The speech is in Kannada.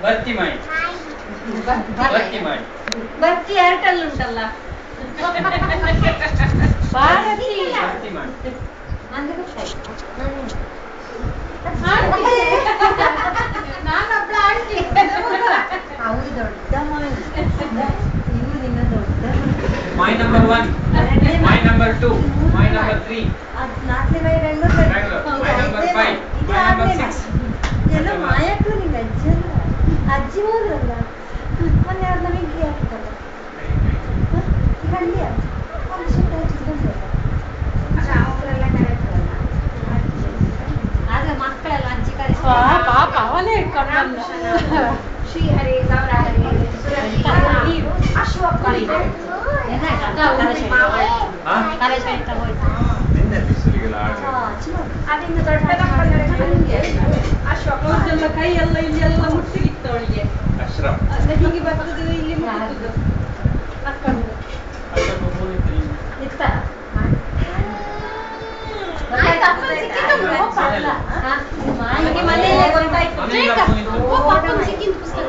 ಬರ್ತಿ ಮಾಡಿ ಬರ್ತಿ ಮಾಡಿ ಬರ್ತಿ ಏರ್ಟೆಲ್ ಉಂಟಲ್ಲ ಭಾರತಿ ಬರ್ತಿ ಮಾಡಿ ನಂಗೆ ಗೊತ್ತಾಯ್ತು ನಾನೊಬ್ಳ ಆಂಟಿ ಹೌದು ದೊಡ್ಡ ನೀವು ನಿನ್ನ ದೊಡ್ಡ my number 1 my number 2 my number 3 ನಾಲ್ಕನೇ my Bengaluru my number 5 my number 6 ಎಲ್ಲ ಮಾಯಕ್ಕೂ ನಿಂಗೆ ಅಜ್ಜಿ ಅಲ್ಲ ಅಜ್ಜಿ ಹೋದ್ರಲ್ಲ ಮೊನ್ನೆ ಅವ್ರು ನಮಗೆ ಇಡ್ಲಿ ಹಾಕಿದ್ದಲ್ಲ ಹಳ್ಳಿಯ ಅವರೆಲ್ಲ ಕರೆಕ್ಟಲ್ಲ ಆದ್ರೆ ಮಕ್ಕಳೆಲ್ಲ ಅಜ್ಜಿ ಕರೆ ಪಾಪ ಅವನೇ ಇಟ್ಕೊಂಡು ಶ್ರೀಹರಿ ಗೌರಹರಿ ಅಶ್ವಕ್ ಅದಿನ್ನು ದೊಡ್ಡ ಅಶ್ವಕ್ ಕೈ ಎಲ್ಲ ಇಲ್ಲಿ ಎಲ್ಲ ಮುಟ್ಟಿಗಿತ್ತು ಅವಳಿಗೆ ಹೀಗೆ ಬರ್ತದೆ ಇಲ್ಲಿ ಮುಟ್ಟುದು ಮಕ್ಕಳು ಇತ್ತ ಮನೆಯಲ್ಲೇ ಗೊತ್ತಾಯ್ತು ಸಿಕ್ಕಿದ್ದು ಪುಸ್ತಕ